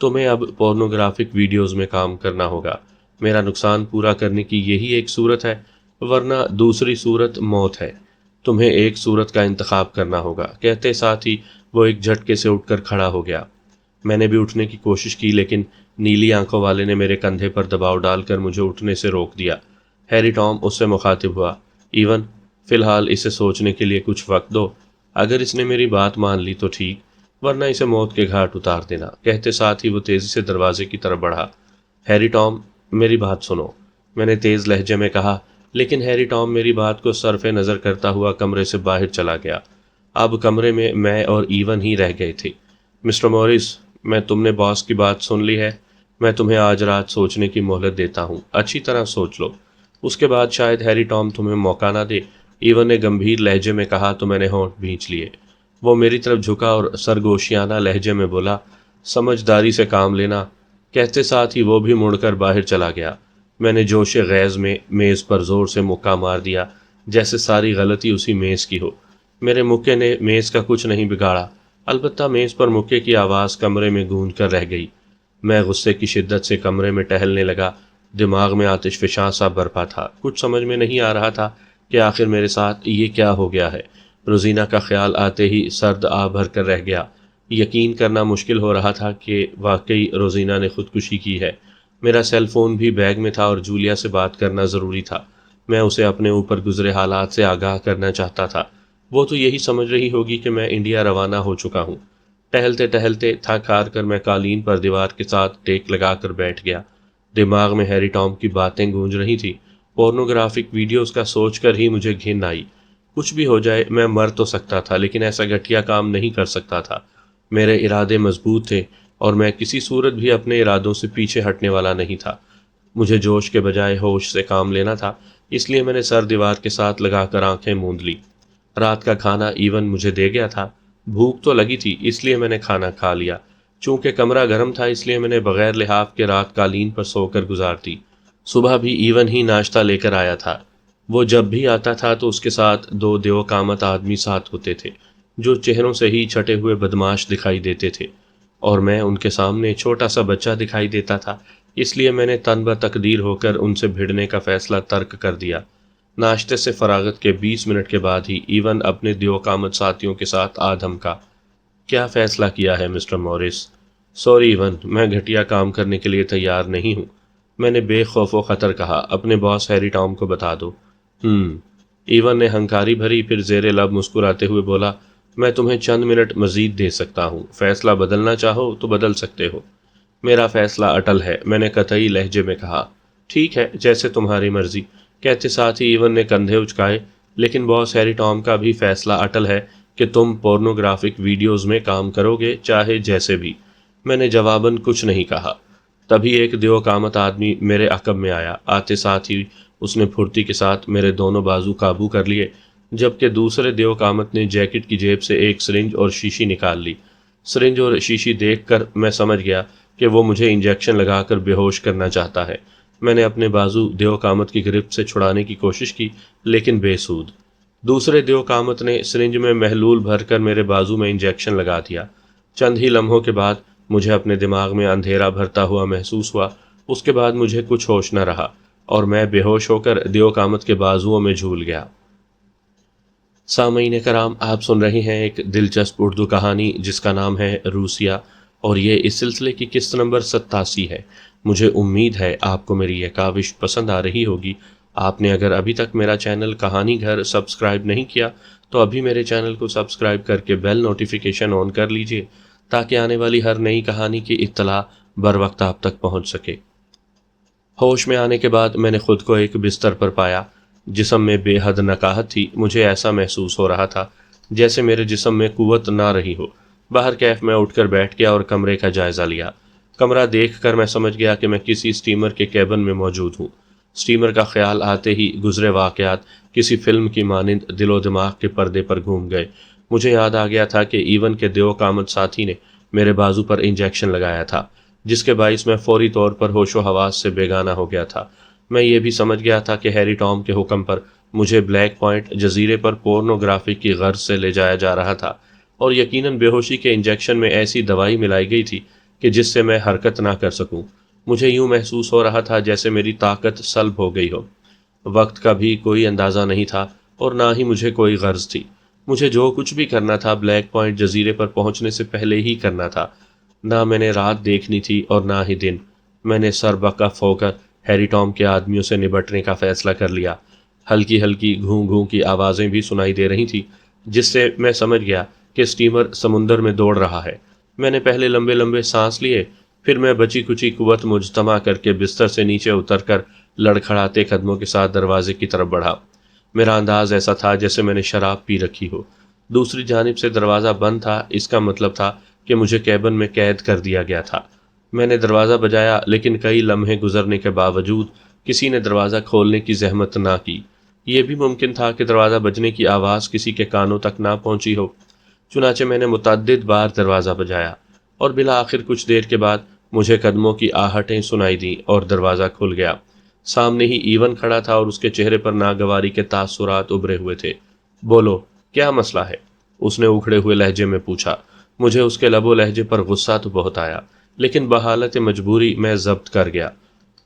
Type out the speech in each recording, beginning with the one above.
تمہیں اب pornographic videos میں کام کرنا ہوگا۔ میرا نقصان پورا کرنے کی یہی ایک صورت ہے، ورنہ دوسری صورت موت ہے۔ تمہیں ایک صورت کا انتخاب کرنا ہوگا۔ کہتے ساتھ ہی وہ ایک جھٹکے سے اٹھ کر کھڑا ہو گیا۔ میں نے بھی اٹھنے کی کوشش کی، لیکن نیلی آنکھوں والے نے میرے کندھے پر دباؤ ڈال کر مجھے اٹھنے سے روک دیا۔ ہیری ٹام اس سے مخاطب ہوا۔ ایون، فی الحال اسے سوچنے کے لیے کچھ وقت دو۔ اگر اس نے میری بات مان لی تو ٹھیک، ورنہ اسے موت کے گھاٹ اتار دینا۔ کہتے ساتھ ہی وہ تیزی سے دروازے کی طرف بڑھا۔ ہیری ٹام، میری بات سنو، میں نے تیز لہجے میں کہا، لیکن ہیری ٹام میری بات کو صرف نظر کرتا ہوا کمرے سے باہر چلا گیا۔ اب کمرے میں اور ایون ہی رہ گئے تھے۔ مسٹر موریس، میں تم نے باس کی بات سن لی ہے۔ میں تمہیں آج رات سوچنے کی مہلت دیتا ہوں، اچھی طرح سوچ لو۔ اس کے بعد شاید ہیری ٹام تمہیں موقع نہ دے، ایون نے گمبھیر لہجے میں کہا تو میں نے ہونٹ بھینچ لیے۔ وہ میری طرف جھکا اور سرگوشیانہ لہجے میں بولا، سمجھداری سے کام لینا۔ کہتے ساتھ ہی وہ بھی مڑ کر باہر چلا گیا۔ میں نے جوش غیظ میں میز پر زور سے مکہ مار دیا، جیسے ساری غلطی اسی میز کی ہو۔ میرے مکے نے میز کا کچھ نہیں بگاڑا، البتہ میز پر مکے کی آواز کمرے میں گونج کر رہ گئی۔ میں غصے کی شدت سے کمرے میں ٹہلنے لگا۔ دماغ میں آتش فشاں سا برپا تھا۔ کچھ سمجھ میں نہیں آ رہا تھا کہ آخر میرے ساتھ یہ کیا ہو گیا ہے۔ روزینہ کا خیال آتے ہی سرد آ بھر کر رہ گیا۔ یقین کرنا مشکل ہو رہا تھا کہ واقعی روزینہ نے خودکشی کی ہے۔ میرا سیل فون بھی بیگ میں تھا اور جولیا سے بات کرنا ضروری تھا۔ میں اسے اپنے اوپر گزرے حالات سے آگاہ کرنا چاہتا تھا۔ وہ تو یہی سمجھ رہی ہوگی کہ میں انڈیا روانہ ہو چکا ہوں۔ ٹہلتے ٹہلتے تھک ہار کر میں قالین پر دیوار کے ساتھ ٹیک لگا کر بیٹھ گیا۔ دماغ میں ہیری ٹام کی باتیں گونج رہی تھی۔ پورنوگرافک ویڈیوز کا سوچ کر ہی مجھے گھن آئی۔ کچھ بھی ہو جائے، میں مر تو سکتا تھا، لیکن ایسا گھٹیا کام نہیں کر سکتا تھا۔ میرے ارادے مضبوط تھے اور میں کسی صورت بھی اپنے ارادوں سے پیچھے ہٹنے والا نہیں تھا۔ مجھے جوش کے بجائے ہوش سے کام لینا تھا، اس لیے میں نے سر دیوار کے ساتھ لگا کر آنکھیں موند لی۔ رات کا کھانا ایون مجھے دے گیا تھا۔ بھوک تو لگی تھی، اس لیے میں نے کھانا کھا لیا۔ چونکہ کمرہ گرم تھا، اس لیے میں نے بغیر لحاف کے رات قالین پر سو کر گزار دی۔ صبح بھی ایون ہی ناشتہ لے کر آیا تھا۔ وہ جب بھی آتا تھا تو اس کے ساتھ 2 دیو قامت آدمی ساتھ ہوتے تھے، جو چہروں سے ہی چھٹے ہوئے بدماش دکھائی دیتے تھے، اور میں ان کے سامنے چھوٹا سا بچہ دکھائی دیتا تھا۔ اس لیے میں نے تن بتقدیر ہو کر ان سے بھیڑنے کا فیصلہ ترک کر دیا۔ ناشتے سے فراغت کے 20 منٹ کے بعد ہی ایون اپنے دیو قامت ساتھیوں کے ساتھ آ دھمکا۔ کیا فیصلہ کیا ہے مسٹر موریس؟ سوری ایون، میں گھٹیا کام کرنے کے لیے تیار نہیں ہوں، میں نے بے خوف و خطر کہا۔ اپنے باس ہیری ٹام کو بتا دو۔ ایون نے ہنکاری بھری، پھر زیر لب مسکراتے ہوئے بولا، میں تمہیں چند منٹ مزید دے سکتا ہوں، فیصلہ بدلنا چاہو تو بدل سکتے ہو۔ میرا فیصلہ اٹل ہے، میں نے قطعی لہجے میں کہا۔ ٹھیک ہے، جیسے تمہاری مرضی، کہتے ساتھ ہی ایون نے کندھے اچکائے۔ لیکن باس ہیری ٹام کا بھی فیصلہ اٹل ہے کہ تم پورنوگرافک ویڈیوز میں کام کرو گے، چاہے جیسے بھی۔ میں نے جواباً کچھ نہیں کہا۔ تبھی ایک دیو قامت آدمی میرے عقب میں آیا۔ آتے ساتھ ہی اس نے پھرتی کے ساتھ میرے دونوں بازو قابو کر لیے، جبکہ دوسرے دیو قامت نے جیکٹ کی جیب سے ایک سرنج اور شیشی نکال لی۔ سرنج اور شیشی دیکھ کر میں سمجھ گیا کہ وہ مجھے انجیکشن لگا کر بے ہوش کرنا چاہتا ہے۔ میں نے اپنے بازو دیو قامت کی گرفت سے چھڑانے کی کوشش کی، لیکن بے سود۔ دوسرے دیو قامت نے سرنج میں محلول بھر کر میرے بازو میں انجیکشن لگا دیا۔ چند ہی لمحوں کے بعد مجھے اپنے دماغ میں اندھیرا بھرتا ہوا محسوس ہوا۔ اس کے بعد مجھے کچھ ہوش نہ رہا اور میں بے ہوش ہو کر دیو قامت کے بازوؤں میں جھول گیا۔ سامعین کرام، آپ سن رہے ہیں ایک دلچسپ اردو کہانی جس کا نام ہے روسیہ، اور یہ اس سلسلے کی قسط نمبر 87 ہے۔ مجھے امید ہے آپ کو میری یہ کاوش پسند آ رہی ہوگی۔ آپ نے اگر ابھی تک میرا چینل کہانی گھر سبسکرائب نہیں کیا تو ابھی میرے چینل کو سبسکرائب کر کے بیل نوٹیفیکیشن آن کر لیجئے، تاکہ آنے والی ہر نئی کہانی کی اطلاع بر وقت آپ تک پہنچ سکے۔ ہوش میں آنے کے بعد میں نے خود کو ایک بستر پر پایا۔ جسم میں بے حد نقاہت تھی۔ مجھے ایسا محسوس ہو رہا تھا جیسے میرے جسم میں قوت نہ رہی ہو۔ باہر کیف میں اٹھ کر بیٹھ گیا اور کمرے کا جائزہ لیا۔ کمرہ دیکھ کر میں سمجھ گیا کہ میں کسی اسٹیمر کے کیبن میں موجود ہوں۔ اسٹیمر کا خیال آتے ہی گزرے واقعات کسی فلم کی مانند دل و دماغ کے پردے پر گھوم گئے۔ مجھے یاد آ گیا تھا کہ ایون کے دیو قامت ساتھی نے میرے بازو پر انجیکشن لگایا تھا، جس کے باعث میں فوری طور پر ہوش و حواس سے بیگانہ ہو گیا تھا۔ میں یہ بھی سمجھ گیا تھا کہ ہیری ٹام کے حکم پر مجھے بلیک پوائنٹ جزیرے پر پورنوگرافی کی غرض سے لے جایا جا رہا تھا، اور یقیناً بے ہوشی کے انجیکشن میں ایسی دوائی ملائی گئی تھی کہ جس سے میں حرکت نہ کر سکوں۔ مجھے یوں محسوس ہو رہا تھا جیسے میری طاقت سلب ہو گئی ہو۔ وقت کا بھی کوئی اندازہ نہیں تھا اور نہ ہی مجھے کوئی غرض تھی۔ مجھے جو کچھ بھی کرنا تھا بلیک پوائنٹ جزیرے پر پہنچنے سے پہلے ہی کرنا تھا۔ نہ میں نے رات دیکھنی تھی اور نہ ہی دن۔ میں نے سر بقف ہو کر ہیری ٹام کے آدمیوں سے نبٹنے کا فیصلہ کر لیا۔ ہلکی ہلکی گھوں گھوں کی آوازیں بھی سنائی دے رہی تھیں، جس سے میں سمجھ گیا کہ اسٹیمر سمندر میں دوڑ رہا ہے۔ میں نے پہلے لمبے لمبے سانس لیے، پھر میں بچی کچی قوت مجتمع کر کے بستر سے نیچے اتر کر لڑکھڑاتے قدموں کے ساتھ دروازے کی طرف بڑھا۔ میرا انداز ایسا تھا جیسے میں نے شراب پی رکھی ہو۔ دوسری جانب سے دروازہ بند تھا، اس کا مطلب تھا کہ مجھے کیبن میں قید کر دیا گیا تھا۔ میں نے دروازہ بجایا، لیکن کئی لمحے گزرنے کے باوجود کسی نے دروازہ کھولنے کی زحمت نہ کی۔ یہ بھی ممکن تھا کہ دروازہ بجنے کی آواز کسی کے کانوں تک نہ پہنچی ہو۔ چنانچہ میں نے متعدد بار دروازہ بجایا اور بالآخر کچھ دیر کے بعد مجھے قدموں کی آہٹیں سنائی دیں اور دروازہ کھل گیا۔ سامنے ہی ایون کھڑا تھا اور اس کے چہرے پر ناگواری کے تاثرات ابھرے ہوئے تھے۔ بولو، کیا مسئلہ ہے؟ اس نے اکھڑے ہوئے لہجے میں پوچھا۔ مجھے اس کے لب و لہجے پر غصہ تو بہت آیا، لیکن بحالت مجبوری میں ضبط کر گیا۔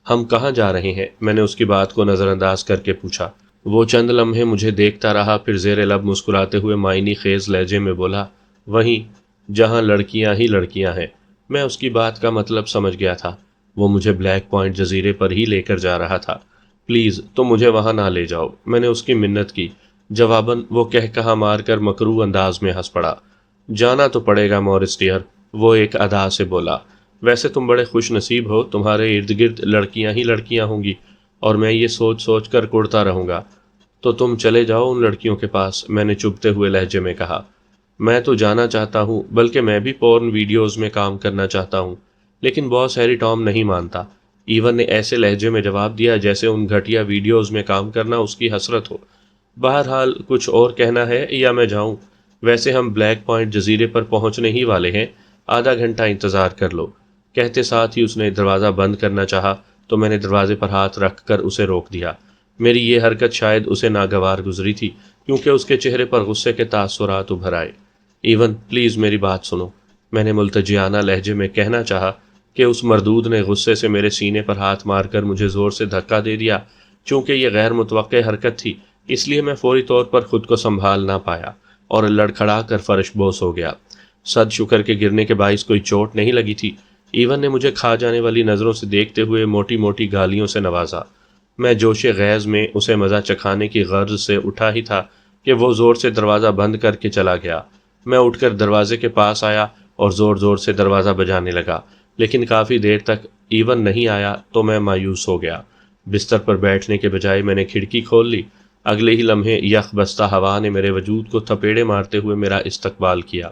ہم کہاں جا رہے ہیں؟ میں نے اس کی بات کو نظر انداز کر کے پوچھا۔ وہ چند لمحے مجھے دیکھتا رہا، پھر زیر لب مسکراتے ہوئے معنی خیز لہجے میں بولا، وہیں جہاں لڑکیاں ہی لڑکیاں ہیں۔ میں اس کی بات کا مطلب سمجھ گیا تھا۔ وہ مجھے بلیک پوائنٹ جزیرے پر ہی لے کر جا رہا تھا۔ پلیز تم مجھے وہاں نہ لے جاؤ، میں نے اس کی منت کی۔ جواباً وہ کہا مار کر مکروہ انداز میں ہنس پڑا۔ جانا تو پڑے گا مورس ڈیئر، وہ ایک ادا سے بولا۔ ویسے تم بڑے خوش نصیب ہو، تمہارے ارد گرد لڑکیاں ہی لڑکیاں ہوں گی اور میں یہ سوچ سوچ کر کڑتا رہوں گا۔ تو تم چلے جاؤ ان لڑکیوں کے پاس، میں نے چبھتے ہوئے لہجے میں کہا۔ میں تو جانا چاہتا ہوں، بلکہ میں بھی پورن ویڈیوز میں کام کرنا چاہتا ہوں، لیکن باس ہیری ٹام نہیں مانتا۔ ایون نے ایسے لہجے میں جواب دیا جیسے ان گھٹیا ویڈیوز میں کام کرنا اس کی حسرت ہو۔ بہرحال کچھ اور کہنا ہے یا میں جاؤں؟ ویسے ہم بلیک پوائنٹ جزیرے پر پہنچنے ہی والے ہیں، آدھا گھنٹہ انتظار کر لو۔ کہتے ساتھ ہی اس نے دروازہ بند کرنا چاہا تو میں نے دروازے پر ہاتھ رکھ کر اسے روک دیا۔ میری یہ حرکت شاید اسے ناگوار گزری تھی، کیونکہ اس کے چہرے پر غصے کے تاثرات ابھر آئے۔ ایون پلیز میری بات سنو، میں نے ملتجیانہ لہجے میں کہنا چاہا کہ اس مردود نے غصے سے میرے سینے پر ہاتھ مار کر مجھے زور سے دھکا دے دیا۔ چونکہ یہ غیر متوقع حرکت تھی، اس لیے میں فوری طور پر خود کو سنبھال نہ پایا اور لڑکھڑا کر فرش بوس ہو گیا۔ صد شکر کے گرنے کے باعث کوئی چوٹ نہیں لگی تھی۔ ایون نے مجھے کھا جانے والی نظروں سے دیکھتے ہوئے موٹی موٹی گالیوں سے نوازا۔ میں جوش غیظ میں اسے مزہ چکھانے کی غرض سے اٹھا ہی تھا کہ وہ زور سے دروازہ بند کر کے چلا گیا۔ میں اٹھ کر دروازے کے پاس آیا اور زور زور سے دروازہ بجانے لگا، لیکن کافی دیر تک ایون نہیں آیا تو میں مایوس ہو گیا۔ بستر پر بیٹھنے کے بجائے میں نے کھڑکی کھول لی۔ اگلے ہی لمحے یخ بستہ ہوا نے میرے وجود کو تھپیڑے مارتے ہوئے میرا استقبال کیا۔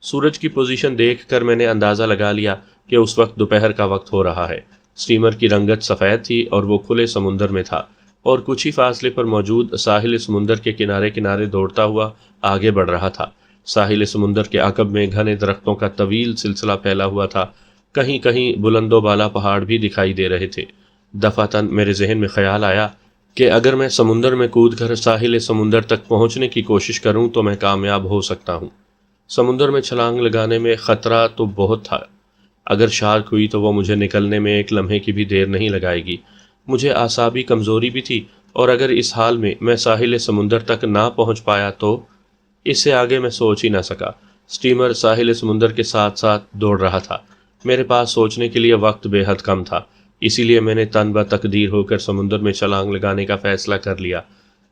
سورج کی پوزیشن دیکھ کر میں نے اندازہ لگا لیا کہ اس وقت دوپہر کا وقت ہو رہا ہے۔ اسٹیمر کی رنگت سفید تھی اور وہ کھلے سمندر میں تھا، اور کچھ ہی فاصلے پر موجود ساحل سمندر کے کنارے کنارے دوڑتا ہوا آگے بڑھ رہا تھا۔ ساحل سمندر کے عقب میں گھنے درختوں کا طویل سلسلہ پھیلا ہوا تھا، کہیں کہیں بلند و بالا پہاڑ بھی دکھائی دے رہے تھے۔ دفعتاً میرے ذہن میں خیال آیا کہ اگر میں سمندر میں کود کر ساحل سمندر تک پہنچنے کی کوشش کروں تو میں کامیاب ہو سکتا ہوں۔ سمندر میں چھلانگ لگانے میں خطرہ تو بہت تھا، اگر شارک ہوئی تو وہ مجھے نکلنے میں ایک لمحے کی بھی دیر نہیں لگائے گی۔ مجھے اعصابی کمزوری بھی تھی، اور اگر اس حال میں میں ساحل سمندر تک نہ پہنچ پایا تو اس سے آگے میں سوچ ہی نہ سکا۔ اسٹیمر ساحل سمندر کے ساتھ ساتھ دوڑ رہا تھا۔ میرے پاس سوچنے کے لیے وقت بے حد کم تھا، اسی لیے میں نے تن بتقدیر ہو کر سمندر میں چھلانگ لگانے کا فیصلہ کر لیا۔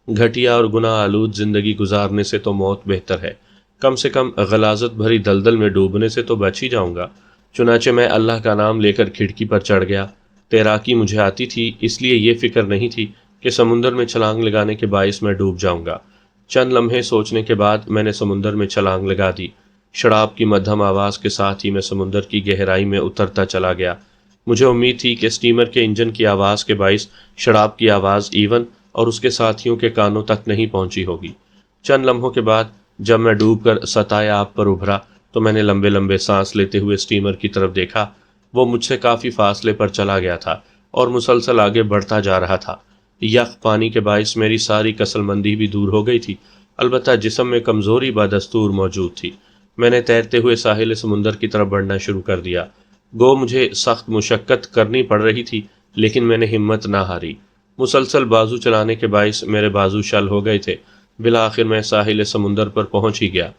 گھٹیا اور گناہ آلود زندگی گزارنے سے تو موت بہتر ہے، کم سے کم غلاظت بھری دلدل میں ڈوبنے سے تو بچ ہی جاؤں گا۔ چنانچہ میں اللہ کا نام لے کر کھڑکی پر چڑھ گیا۔ تیراکی مجھے آتی تھی، اس لیے یہ فکر نہیں تھی کہ سمندر میں چھلانگ لگانے کے باعث میں ڈوب جاؤں گا۔ چند لمحے سوچنے کے بعد میں نے سمندر میں چھلانگ لگا دی۔ شراب کی مدھم آواز کے ساتھ ہی میں سمندر کی گہرائی میں اترتا چلا گیا۔ مجھے امید تھی کہ اسٹیمر کے انجن کی آواز کے باعث شراب کی آواز ایون اور اس کے ساتھیوں کے کانوں تک نہیں پہنچی ہوگی۔ چند لمحوں کے بعد جب میں ڈوب کر سطح آب پر ابھرا تو میں نے لمبے لمبے سانس لیتے ہوئے اسٹیمر کی طرف دیکھا۔ وہ مجھ سے کافی فاصلے پر چلا گیا تھا اور مسلسل آگے بڑھتا جا رہا تھا۔ یخ پانی کے باعث میری ساری کسل مندی بھی دور ہو گئی تھی، البتہ جسم میں کمزوری بدستور موجود تھی۔ میں نے تیرتے ہوئے ساحل سمندر کی طرف بڑھنا شروع کر دیا۔ گو مجھے سخت مشقت کرنی پڑ رہی تھی، لیکن میں نے ہمت نہ ہاری۔ مسلسل بازو چلانے کے باعث میرے بازو شل ہو گئے تھے۔ بالآخر میں ساحل سمندر پر پہنچ ہی گیا۔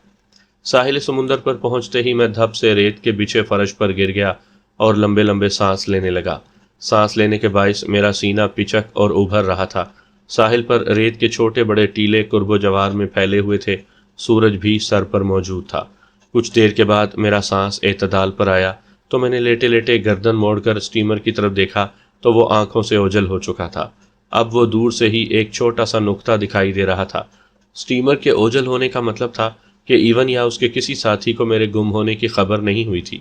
ساحل سمندر پر پہنچتے ہی میں دھپ سے ریت کے بچھے فرش پر گر گیا اور لمبے لمبے سانس لینے لگا۔ سانس لینے کے باعث میرا سینہ پچک اور ابھر رہا تھا۔ ساحل پر ریت کے چھوٹے بڑے ٹیلے قرب و جوار میں پھیلے ہوئے تھے۔ سورج بھی سر پر موجود تھا۔ کچھ دیر کے بعد میرا سانس اعتدال پر آیا تو میں نے لیٹے لیٹے گردن موڑ کر اسٹیمر کی طرف دیکھا تو وہ آنکھوں سے اوجھل ہو چکا تھا۔ اب وہ دور سے ہی ایک چھوٹا سا نقطہ دکھائی دے رہا تھا۔ اسٹیمر کے اوجھل ہونے کا مطلب تھا کہ ایون یا اس کے کسی ساتھی کو میرے گم ہونے کی خبر نہیں ہوئی تھی۔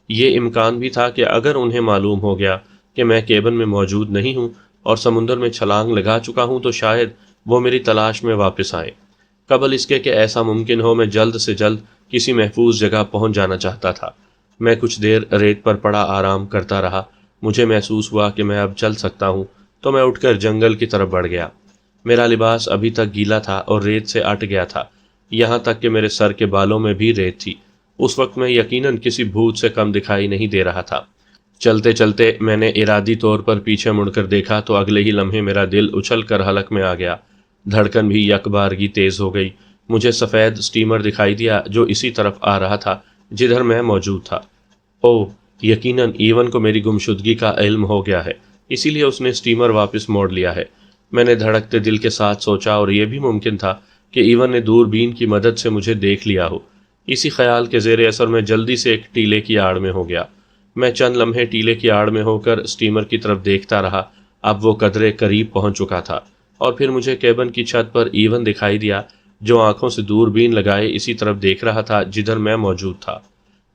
یہ امکان بھی تھا کہ اگر انہیں معلوم ہو گیا کہ میں کیبن میں موجود نہیں ہوں اور سمندر میں چھلانگ لگا چکا ہوں تو شاید وہ میری تلاش میں واپس آئیں۔ قبل اس کے کہ ایسا ممکن ہو میں جلد سے جلد کسی محفوظ جگہ پہنچ جانا چاہتا تھا۔ میں کچھ دیر ریت پر پڑا آرام کرتا رہا۔ مجھے محسوس ہوا کہ میں اب چل سکتا ہوں تو میں اٹھ کر جنگل کی طرف بڑھ گیا۔ میرا لباس ابھی تک گیلا تھا اور ریت سے اٹ گیا تھا، یہاں تک کہ میرے سر کے بالوں میں بھی ریت تھی۔ اس وقت میں یقیناً کسی بھوت سے کم دکھائی نہیں دے رہا تھا۔ چلتے چلتے میں نے ارادی طور پر پیچھے مڑ کر دیکھا تو اگلے ہی لمحے میرا دل اچھل کر حلق میں آ گیا۔ دھڑکن بھی یک بارگی تیز ہو گئی۔ مجھے سفید اسٹیمر دکھائی دیا جو اسی طرف آ رہا تھا جدھر میں موجود تھا۔ اوہ، یقیناً ایون کو میری گمشدگی کا علم ہو گیا ہے، اسی لیے اس نے اسٹیمر واپس موڑ لیا ہے۔ میں نے دھڑکتے دل کے ساتھ سوچا، اور یہ بھی ممکن تھا کہ ایون نے دوربین کی مدد سے مجھے دیکھ لیا ہو۔ اسی خیال کے زیر اثر میں جلدی سے ایک ٹیلے کی آڑ میں ہو گیا۔ میں چند لمحے ٹیلے کی آڑ میں ہو کر اسٹیمر کی طرف دیکھتا رہا۔ اب وہ قدرے قریب پہنچ چکا تھا اور پھر مجھے کیبن کی چھت پر ایون دکھائی دیا جو آنکھوں سے دوربین لگائے اسی طرف دیکھ رہا تھا جدھر میں موجود تھا۔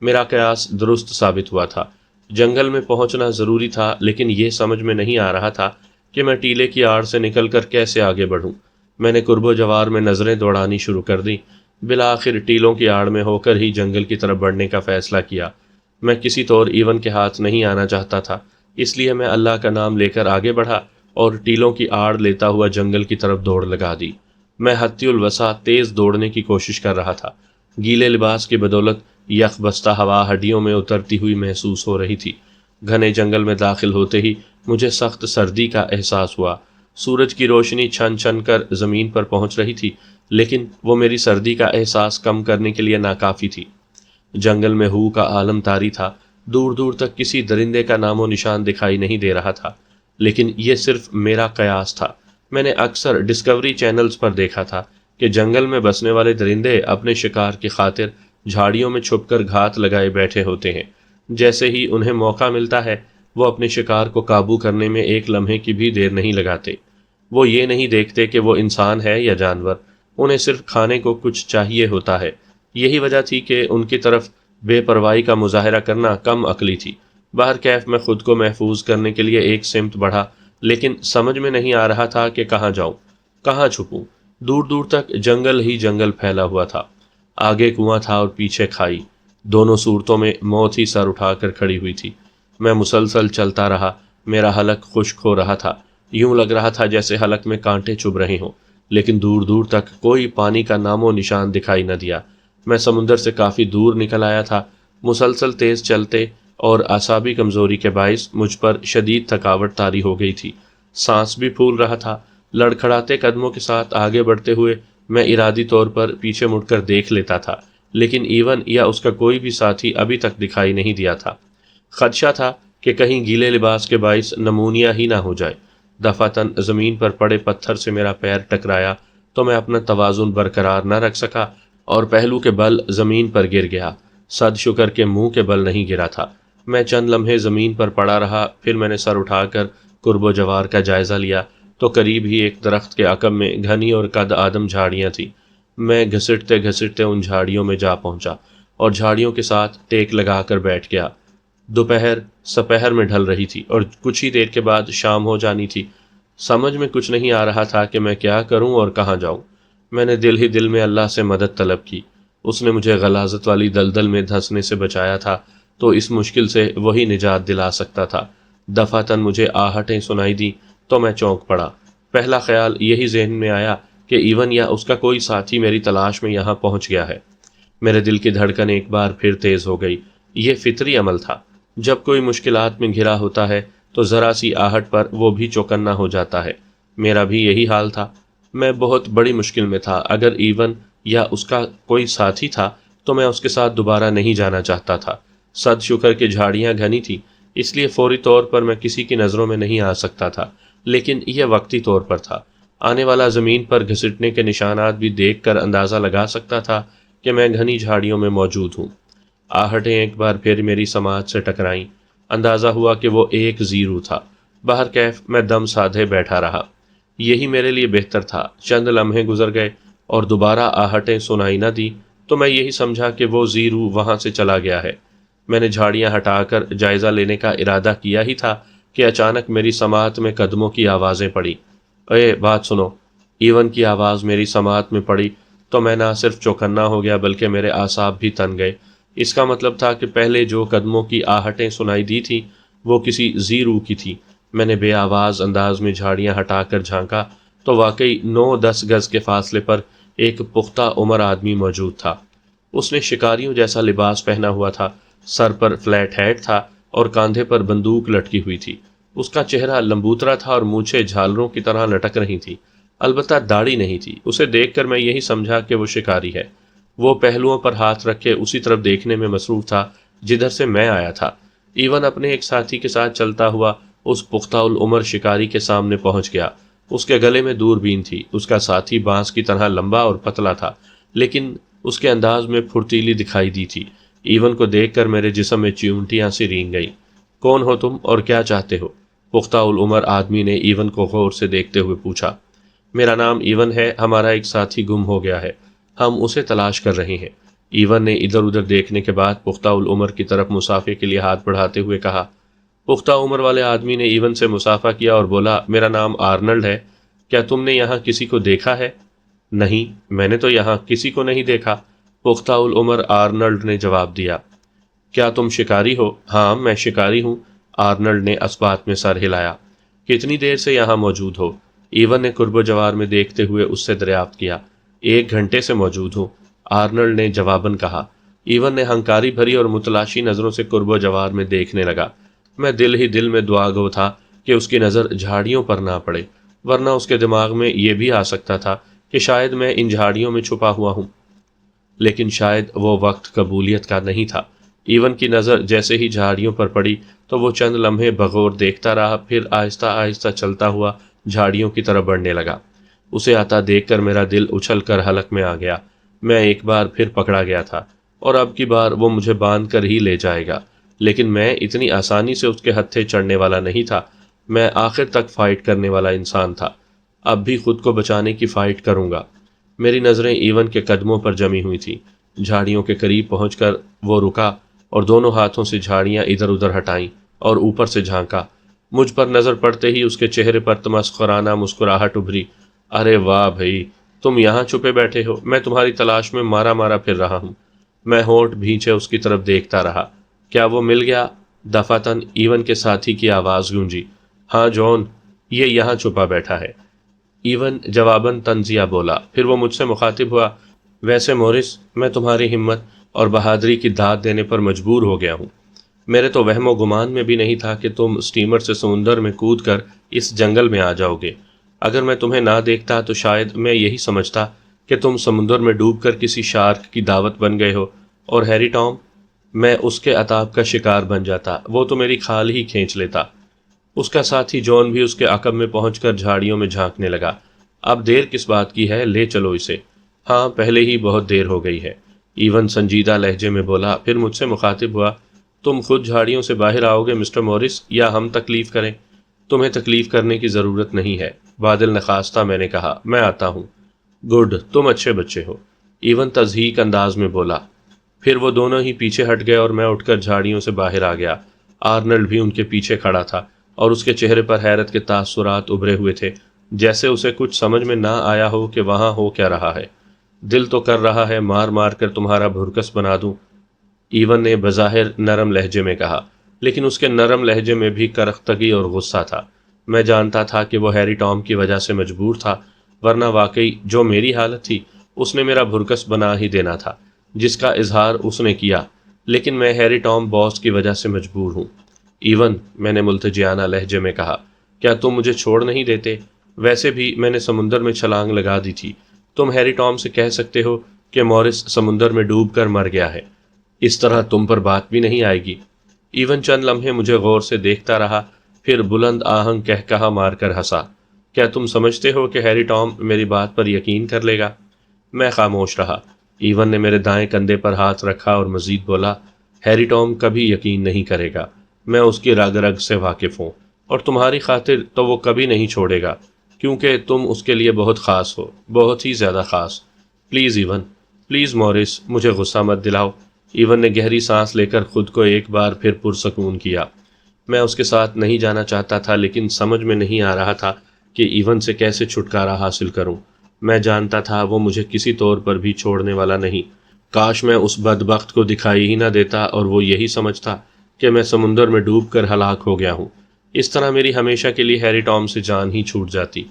میرا قیاس درست ثابت ہوا تھا۔ جنگل میں پہنچنا ضروری تھا، لیکن یہ سمجھ میں نہیں آ رہا تھا کہ میں ٹیلے کی آڑ سے نکل کر کیسے آگے بڑھوں۔ میں نے قرب و جوار میں نظریں دوڑانی شروع کر دیں۔ بالآخر ٹیلوں کی آڑ میں ہو کر ہی جنگل کی طرف بڑھنے کا فیصلہ کیا۔ میں کسی طور ایون کے ہاتھ نہیں آنا چاہتا تھا، اس لیے میں اللہ کا نام لے کر آگے بڑھا اور ٹیلوں کی آڑ لیتا ہوا جنگل کی طرف دوڑ لگا دی۔ میں حتی الوسع تیز دوڑنے کی کوشش کر رہا تھا۔ گیلے لباس کی بدولت یخ بستہ ہوا ہڈیوں میں اترتی ہوئی محسوس ہو رہی تھی۔ گھنے جنگل میں داخل ہوتے ہی مجھے سخت سردی کا احساس ہوا۔ سورج کی روشنی چھن چھن کر زمین پر پہنچ رہی تھی، لیکن وہ میری سردی کا احساس کم کرنے کے لیے ناکافی تھی۔ جنگل میں ہو کا عالم طاری تھا۔ دور دور تک کسی درندے کا نام و نشان دکھائی نہیں دے رہا تھا، لیکن یہ صرف میرا قیاس تھا۔ میں نے اکثر ڈسکوری چینلز پر دیکھا تھا کہ جنگل میں بسنے والے درندے اپنے شکار کی خاطر جھاڑیوں میں چھپ کر گھات لگائے بیٹھے ہوتے ہیں۔ جیسے ہی انہیں موقع ملتا ہے وہ اپنے شکار کو قابو کرنے میں ایک لمحے کی بھی دیر نہیں لگاتے۔ وہ یہ نہیں دیکھتے کہ وہ انسان ہے یا جانور، انہیں صرف کھانے کو کچھ چاہیے ہوتا ہے۔ یہی وجہ تھی کہ ان کی طرف بے پرواہی کا مظاہرہ کرنا کم عقلی تھی۔ بہرکیف میں خود کو محفوظ کرنے کے لیے ایک سمت بڑھا، لیکن سمجھ میں نہیں آ رہا تھا کہ کہاں جاؤں، کہاں چھپوں۔ دور دور تک جنگل ہی جنگل پھیلا ہوا تھا۔ آگے کنواں تھا اور پیچھے کھائی۔ دونوں صورتوں میں موت ہی سر اٹھا کر کھڑی ہوئی تھی۔ میں مسلسل چلتا رہا۔ میرا حلق خشک ہو رہا تھا۔ یوں لگ رہا تھا جیسے حلق میں کانٹے چبھ رہے ہوں، لیکن دور دور تک کوئی پانی کا نام و نشان دکھائی نہ دیا۔ میں سمندر سے کافی دور نکل آیا تھا۔ مسلسل تیز چلتے اور اعصابی کمزوری کے باعث مجھ پر شدید تھکاوٹ طاری ہو گئی تھی۔ سانس بھی پھول رہا تھا۔ لڑکھڑاتے قدموں کے ساتھ آگے بڑھتے ہوئے میں ارادی طور پر پیچھے مڑ کر دیکھ لیتا تھا، لیکن ایون یا اس کا کوئی بھی ساتھی ابھی تک دکھائی نہیں دیا تھا۔ خدشہ تھا کہ کہیں گیلے لباس کے باعث نمونیا ہی نہ ہو جائے۔ دفعتاً زمین پر پڑے پتھر سے میرا پیر ٹکرایا تو میں اپنا توازن برقرار نہ رکھ سکا اور پہلو کے بل زمین پر گر گیا۔ صد شکر کے منہ کے بل نہیں گرا تھا۔ میں چند لمحے زمین پر پڑا رہا، پھر میں نے سر اٹھا کر قرب و جوار کا جائزہ لیا تو قریب ہی ایک درخت کے عقب میں گھنی اور قد آدم جھاڑیاں تھیں۔ میں گھسٹتے گھسٹتے ان جھاڑیوں میں جا پہنچا اور جھاڑیوں کے ساتھ ٹیک لگا کر بیٹھ گیا۔ دوپہر سپہر میں ڈھل رہی تھی اور کچھ ہی دیر کے بعد شام ہو جانی تھی۔ سمجھ میں کچھ نہیں آ رہا تھا کہ میں کیا کروں اور کہاں جاؤں۔ میں نے دل ہی دل میں اللہ سے مدد طلب کی۔ اس نے مجھے غلاظت والی دلدل میں دھنسنے سے بچایا تھا، تو اس مشکل سے وہی نجات دلا سکتا تھا۔ دفعتاً مجھے آہٹیں سنائی دی تو میں چونک پڑا۔ پہلا خیال یہی ذہن میں آیا کہ ایون یا اس کا کوئی ساتھی میری تلاش میں یہاں پہنچ گیا ہے۔ میرے دل کی دھڑکن ایک بار پھر تیز ہو گئی۔ یہ فطری عمل تھا۔ جب کوئی مشکلات میں گھرا ہوتا ہے تو ذرا سی آہٹ پر وہ بھی چوکنا ہو جاتا ہے۔ میرا بھی یہی حال تھا۔ میں بہت بڑی مشکل میں تھا۔ اگر ایون یا اس کا کوئی ساتھی تھا تو میں اس کے ساتھ دوبارہ نہیں جانا چاہتا تھا۔ صد شکر کہ جھاڑیاں گھنی تھی، اس لیے فوری طور پر میں کسی کی نظروں میں نہیں آ سکتا تھا، لیکن یہ وقتی طور پر تھا۔ آنے والا زمین پر گھسٹنے کے نشانات بھی دیکھ کر اندازہ لگا سکتا تھا کہ میں گھنی جھاڑیوں میں موجود ہوں۔ آہٹیں ایک بار پھر میری سماعت سے ٹکرائیں۔ اندازہ ہوا کہ وہ ایک زیرو تھا۔ بہر کیف میں دم سادھے بیٹھا رہا۔ یہی میرے لیے بہتر تھا۔ چند لمحے گزر گئے اور دوبارہ آہٹیں سنائی نہ دی تو میں یہی سمجھا کہ وہ زیرو وہاں سے چلا گیا ہے۔ میں نے جھاڑیاں ہٹا کر جائزہ لینے کا ارادہ کیا ہی تھا کہ اچانک میری سماعت میں قدموں کی آوازیں پڑی۔ اے بات سنو! ایون کی آواز میری سماعت میں پڑی تو میں نہ صرف چوکنا ہو گیا بلکہ میرے اعصاب بھی تن گئے۔ اس کا مطلب تھا کہ پہلے جو قدموں کی آہٹیں سنائی دی تھی وہ کسی زیرو کی تھی۔ میں نے بے آواز انداز میں جھاڑیاں ہٹا کر جھانکا تو واقعی 9-10 گز کے فاصلے پر ایک پختہ عمر آدمی موجود تھا۔ اس نے شکاریوں جیسا لباس پہنا ہوا تھا، سر پر فلیٹ ہیٹ تھا اور کاندھے پر بندوق لٹکی ہوئی تھی۔ اس کا چہرہ لمبوترا تھا اور مونچھیں جھالروں کی طرح لٹک رہی تھی، البتہ داڑھی نہیں تھی۔ اسے دیکھ کر میں یہی سمجھا کہ وہ شکاری ہے۔ وہ پہلوؤں پر ہاتھ رکھے اسی طرف دیکھنے میں مصروف تھا جدھر سے میں آیا تھا۔ ایون اپنے ایک ساتھی کے ساتھ چلتا ہوا اس پختہ العمر شکاری کے سامنے پہنچ گیا۔ اس کے گلے میں دوربین تھی۔ اس کا ساتھی بانس کی طرح لمبا اور پتلا تھا، لیکن اس کے انداز میں پھرتیلی دکھائی دی تھی۔ ایون کو دیکھ کر میرے جسم میں چیونٹیاں سی رینگ گئیں۔ کون ہو تم اور کیا چاہتے ہو؟ پختہ العمر آدمی نے ایون کو غور سے دیکھتے ہوئے پوچھا۔ میرا نام ایون ہے، ہمارا ایک ساتھی گم ہو گیا ہے، ہم اسے تلاش کر رہے ہیں۔ ایون نے ادھر ادھر دیکھنے کے بعد پختہ العمر کی طرف مصافحے کے لیے ہاتھ بڑھاتے ہوئے کہا۔ پختہ عمر والے آدمی نے ایون سے مصافحہ کیا اور بولا، میرا نام آرنلڈ ہے، کیا تم نے یہاں کسی کو دیکھا ہے؟ نہیں، میں نے تو یہاں کسی کو نہیں دیکھا، پختہ العمر آرنلڈ نے جواب دیا۔ کیا تم شکاری ہو؟ ہاں، میں شکاری ہوں، آرنلڈ نے اثبات میں سر ہلایا۔ کتنی دیر سے یہاں موجود ہو؟ ایون نے قرب و جوار میں دیکھتے ہوئے اس سے دریافت کیا۔ 1 گھنٹے سے موجود ہوں، آرنلڈ نے جواباً کہا۔ ایون نے ہنکاری بھری اور متلاشی نظروں سے قرب و جوار میں دیکھنے لگا۔ میں دل ہی دل میں دعا گو تھا کہ اس کی نظر جھاڑیوں پر نہ پڑے، ورنہ اس کے دماغ میں یہ بھی آ سکتا تھا کہ شاید میں ان جھاڑیوں میں چھپا ہوا ہوں، لیکن شاید وہ وقت قبولیت کا نہیں تھا۔ ایون کی نظر جیسے ہی جھاڑیوں پر پڑی تو وہ چند لمحے بغور دیکھتا رہا، پھر آہستہ آہستہ چلتا ہوا جھاڑیوں کی طرف بڑھنے لگا۔ اسے آتا دیکھ کر میرا دل اچھل کر حلق میں آ گیا۔ میں ایک بار پھر پکڑا گیا تھا اور اب کی بار وہ مجھے باندھ کر ہی لے جائے گا، لیکن میں اتنی آسانی سے اس کے ہتھے چڑھنے والا نہیں تھا۔ میں آخر تک فائٹ کرنے والا انسان تھا، اب بھی خود کو بچانے کی فائٹ کروں گا۔ میری نظریں ایون کے قدموں پر جمی ہوئی تھیں۔ جھاڑیوں کے قریب پہنچ کر وہ رکا اور دونوں ہاتھوں سے جھاڑیاں ادھر ادھر ہٹائیں اور اوپر سے جھانکا۔ مجھ پر نظر پڑتے ہی اس کے چہرے پر تمسخرانہ مسکراہٹ ابھری۔ ارے واہ بھائی، تم یہاں چھپے بیٹھے ہو، میں تمہاری تلاش میں مارا مارا پھر رہا ہوں۔ میں ہونٹ بھینچے اس کی طرف دیکھتا رہا۔ کیا وہ مل گیا؟ دفعتاً ایون کے ساتھی کی آواز گونجی۔ ہاں جون، یہ یہاں چھپا بیٹھا ہے، ایون جواباً طنزیہ بولا۔ پھر وہ مجھ سے مخاطب ہوا، ویسے مورس، میں تمہاری ہمت اور بہادری کی داد دینے پر مجبور ہو گیا ہوں۔ میرے تو وہم و گمان میں بھی نہیں تھا کہ تم سٹیمر سے سمندر میں کود کر اس جنگل میں آ جاؤ گے۔ اگر میں تمہیں نہ دیکھتا تو شاید میں یہی سمجھتا کہ تم سمندر میں ڈوب کر کسی شارک کی دعوت بن گئے ہو، اور ہیری ٹام، میں اس کے عطاب کا شکار بن جاتا، وہ تو میری کھال ہی کھینچ لیتا۔ اس کا ساتھی جون بھی اس کے عقب میں پہنچ کر جھاڑیوں میں جھانکنے لگا۔ اب دیر کس بات کی ہے، لے چلو اسے۔ ہاں، پہلے ہی بہت دیر ہو گئی ہے، ایون سنجیدہ لہجے میں بولا۔ پھر مجھ سے مخاطب ہوا، تم خود جھاڑیوں سے باہر آؤ گے مسٹر مورس، یا ہم تکلیف کریں؟ تمہیں تکلیف کرنے کی ضرورت نہیں ہے، بادل نخواستہ میں نے کہا، میں آتا ہوں۔ گڈ، تم اچھے بچے ہو، ایون تضحیک انداز میں بولا۔ پھر وہ دونوں ہی پیچھے ہٹ گئے اور میں اٹھ کر جھاڑیوں سے باہر آ گیا۔ آرنلڈ بھی ان کے پیچھے کھڑا تھا اور اس کے چہرے پر حیرت کے تاثرات ابھرے ہوئے تھے، جیسے اسے کچھ سمجھ میں نہ آیا ہو کہ وہاں ہو کیا رہا ہے۔ دل تو کر رہا ہے مار مار کر تمہارا بھرکس بنا دوں، ایون نے بظاہر نرم لہجے میں کہا، لیکن اس کے نرم لہجے میں بھی کرختگی اور غصہ تھا۔ میں جانتا تھا کہ وہ ہیری ٹام کی وجہ سے مجبور تھا، ورنہ واقعی جو میری حالت تھی اس نے میرا بھرکس بنا ہی دینا تھا، جس کا اظہار اس نے کیا۔ لیکن میں ہیری ٹام باس کی وجہ سے مجبور ہوں۔ ایون، میں نے ملتجیانہ لہجے میں کہا، کیا تم مجھے چھوڑ نہیں دیتے؟ ویسے بھی میں نے سمندر میں چھلانگ لگا دی تھی۔ تم ہیری ٹام سے کہہ سکتے ہو کہ مورس سمندر میں ڈوب کر مر گیا ہے، اس طرح تم پر بات بھی نہیں آئے گی۔ ایون چند لمحے مجھے غور سے دیکھتا رہا، پھر بلند آہنگ کہا مار کر ہنسا۔ کیا تم سمجھتے ہو کہ ہیری ٹام میری بات پر یقین کر لے گا؟ میں خاموش رہا۔ ایون نے میرے دائیں کندھے پر ہاتھ رکھا اور مزید بولا، ہیری ٹام کبھی یقین نہیں کرے گا، میں اس کی رگ رگ سے واقف ہوں، اور تمہاری خاطر تو وہ کبھی نہیں چھوڑے گا، کیونکہ تم اس کے لیے بہت خاص ہو، بہت ہی زیادہ خاص۔ پلیز ایون، پلیز مورس، مجھے غصہ مت دلاؤ۔ ایون نے گہری سانس لے کر خود کو ایک بار پھر پرسکون کیا۔ میں اس کے ساتھ نہیں جانا چاہتا تھا، لیکن سمجھ میں نہیں آ رہا تھا کہ ایون سے کیسے چھٹکارا حاصل کروں۔ میں جانتا تھا وہ مجھے کسی طور پر بھی چھوڑنے والا نہیں۔ کاش میں اس بدبخت کو دکھائی ہی نہ دیتا اور وہ یہی سمجھتا کہ میں سمندر میں ڈوب کر ہلاک ہو گیا ہوں۔ اس طرح میری ہمیشہ کے لیے ہیری ٹام سے جان ہی چھوٹ جاتی۔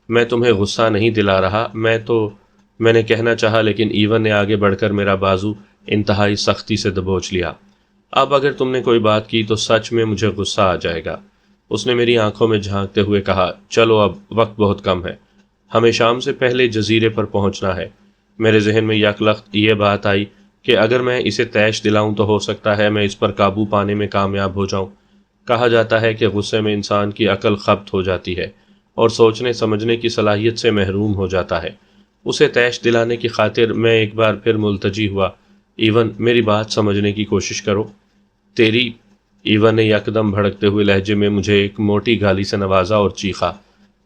میں تمہیں غصہ نہیں دلا رہا، میں نے کہنا چاہا، لیکن ایون نے آگے بڑھ کر میرا بازو انتہائی سختی سے دبوچ لیا۔ اب اگر تم نے کوئی بات کی تو سچ میں مجھے غصہ آ جائے گا۔ اس نے میری آنکھوں میں جھانکتے ہوئے کہا، چلو اب وقت بہت کم ہے، ہمیں شام سے پہلے جزیرے پر پہنچنا ہے۔ میرے ذہن میں یکلخت یہ بات آئی کہ اگر میں اسے تیش دلاؤں تو ہو سکتا ہے میں اس پر قابو پانے میں کامیاب ہو جاؤں۔ کہا جاتا ہے کہ غصے میں انسان کی عقل خبت ہو جاتی ہے اور سوچنے سمجھنے کی صلاحیت سے محروم ہو جاتا ہے۔ اسے تیش دلانے کی خاطر میں ایک بار پھر ملتجی ہوا، ایون میری بات سمجھنے کی کوشش کرو۔ تیری، ایون نے یکدم بھڑکتے ہوئے لہجے میں مجھے ایک موٹی گالی سے نوازا اور چیخا،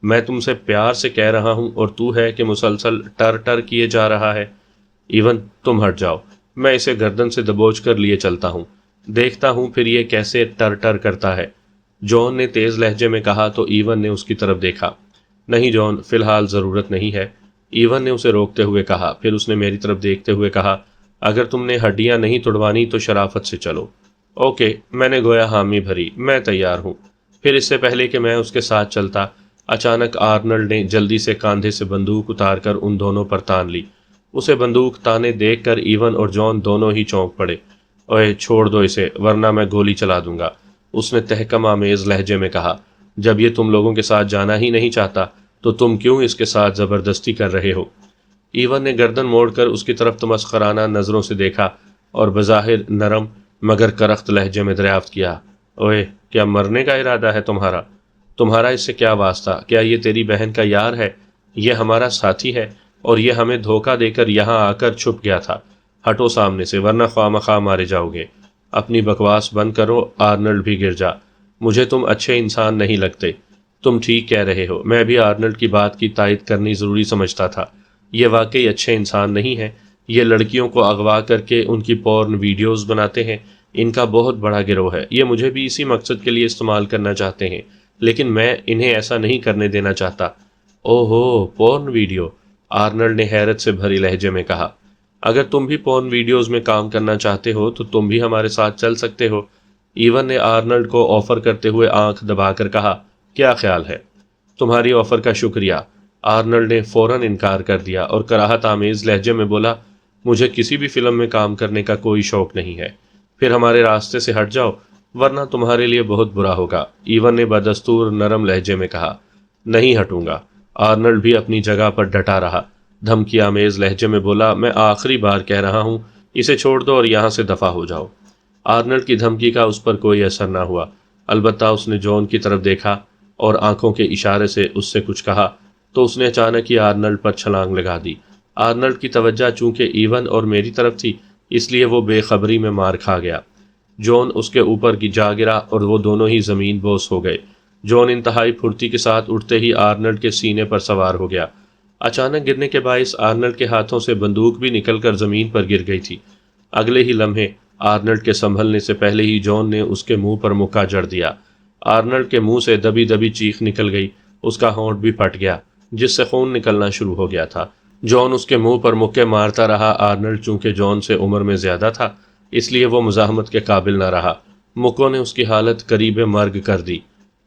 میں تم سے پیار سے کہہ رہا ہوں اور تو ہے کہ مسلسل ٹر ٹر کیے جا رہا ہے۔ ایون تم ہٹ جاؤ، میں اسے گردن سے دبوچ کر لیے چلتا ہوں، دیکھتا ہوں پھر یہ کیسے ٹر ٹر کرتا ہے۔ جان نے تیز لہجے میں کہا تو ایون نے اس کی طرف دیکھا۔ نہیں جان، فی الحال ضرورت نہیں ہے، ایون نے اسے روکتے ہوئے کہا۔ پھر اس نے میری طرف دیکھتے ہوئے کہا، اگر تم نے ہڈیاں نہیں توڑوانی تو شرافت سے چلو۔ اوکے، میں نے گویا حامی بھری، میں تیار ہوں۔ پھر اس سے پہلے کہ میں اس کے ساتھ چلتا، اچانک آرنلڈ نے جلدی سے کاندھے سے بندوق اتار کر ان دونوں پر تان لی۔ اسے بندوق تانے دیکھ کر ایون اور جان دونوں ہی چونک پڑے۔ اوے چھوڑ دو اسے، ورنہ میں گولی چلا دوں گا، اس نے تحکم آمیز لہجے میں کہا۔ جب یہ تم لوگوں کے ساتھ جانا ہی نہیں چاہتا تو تم کیوں اس کے ساتھ زبردستی کر رہے ہو؟ ایون نے گردن موڑ کر اس کی طرف تمسخرانہ نظروں سے دیکھا اور بظاہر نرم مگر کرخت لہجے میں دریافت کیا، اوے کیا مرنے کا ارادہ ہے تمہارا اس سے کیا واسطہ؟ کیا یہ تیری بہن کا یار ہے؟ یہ ہمارا ساتھی ہے اور یہ ہمیں دھوکہ دے کر یہاں آ کر چھپ گیا تھا۔ ہٹو سامنے سے، ورنہ خواہ مخواہ مارے جاؤ گے۔ اپنی بکواس بند کرو، آرنلڈ بھی گر جا، مجھے تم اچھے انسان نہیں لگتے۔ تم ٹھیک کہہ رہے ہو، میں بھی آرنلڈ کی بات کی تائید کرنی ضروری سمجھتا تھا۔ یہ واقعی اچھے انسان نہیں ہیں، یہ لڑکیوں کو اغوا کر کے ان کی پورن ویڈیوز بناتے ہیں، ان کا بہت بڑا گروہ ہے۔ یہ مجھے بھی اسی مقصد کے لیے استعمال کرنا چاہتے ہیں، لیکن میں انہیں ایسا نہیں کرنے دینا چاہتا۔ اوہ ہو، پورن ویڈیو، آرنلڈ نے حیرت سے بھری لہجے میں کہا۔ اگر تم بھی پورن ویڈیوز میں کام کرنا چاہتے ہو تو تم بھی ہمارے ساتھ چل سکتے ہو، ایون نے آرنلڈ کو آفر کرتے ہوئے آنکھ دبا کر کہا۔ کیا خیال ہے؟ تمہاری آفر کا شکریہ، آرنلڈ نے فوراً انکار کر دیا اور کراہت آمیز لہجے میں بولا، مجھے کسی بھی فلم میں کام کرنے کا کوئی شوق نہیں ہے، پھر ہمارے راستے سے ہٹ جاؤ ورنہ تمہارے لیے بہت برا ہوگا، ایون نے بدستور نرم لہجے میں کہا۔ نہیں ہٹوں گا، آرنلڈ بھی اپنی جگہ پر ڈٹا رہا، دھمکی آمیز لہجے میں بولا، میں آخری بار کہہ رہا ہوں، اسے چھوڑ دو اور یہاں سے دفع ہو جاؤ۔ آرنلڈ کی دھمکی کا اس پر کوئی اثر نہ ہوا، البتہ اس نے جان کی طرف دیکھا اور آنکھوں کے اشارے سے اس سے کچھ کہا تو اس نے اچانک ہی آرنلڈ پر چھلانگ لگا دی۔ آرنلڈ کی توجہ چونکہ ایون اور میری طرف تھی، اس لیے وہ بے خبری میں مار کھا گیا۔ جان اس کے اوپر کی جا گرا اور وہ دونوں ہی زمین بوس ہو گئے۔ جان انتہائی پھرتی کے ساتھ اٹھتے ہی آرنلڈ کے سینے پر سوار ہو گیا۔ اچانک گرنے کے باعث آرنلڈ کے ہاتھوں سے بندوق بھی نکل کر زمین پر گر گئی تھی۔ اگلے ہی لمحے آرنلڈ کے سنبھلنے سے پہلے ہی جان نے اس کے منہ پر مکہ جڑ دیا۔ آرنلڈ کے منہ سے دبی دبی چیخ نکل گئی، اس کا ہونٹ بھی پھٹ گیا جس سے خون نکلنا شروع ہو گیا تھا۔ جان اس کے منہ پر مکے مارتا رہا۔ آرنلڈ چونکہ جان سے عمر میں زیادہ تھا اس لیے وہ مزاحمت کے قابل نہ رہا، مکوں نے اس کی حالت قریب مرگ کر دی۔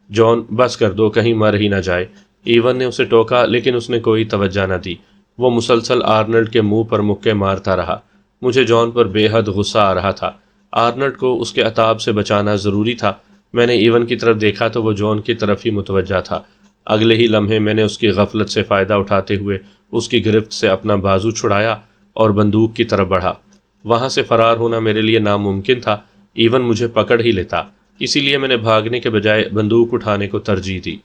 جان بس کر دو، کہیں مر ہی نہ جائے، ایون نے اسے ٹوکا لیکن اس نے کوئی توجہ نہ دی۔ وہ مسلسل آرنلڈ کے منہ پر مکے مارتا رہا۔ مجھے جان پر بے حد غصہ آ رہا تھا۔ آرنلڈ کو اس کے عتاب سے بچانا ضروری تھا۔ میں نے ایون کی طرف دیکھا تو وہ جان کی طرف ہی متوجہ تھا۔ اگلے ہی لمحے میں نے اس کی غفلت سے فائدہ اٹھاتے ہوئے اس کی گرفت سے اپنا بازو چھڑایا اور بندوق کی طرف بڑھا۔ وہاں سے فرار ہونا میرے لیے ناممکن تھا، ایون مجھے پکڑ ہی لیتا، اسی لیے میں نے بھاگنے کے بجائے بندوق اٹھانے کو ترجیح دی۔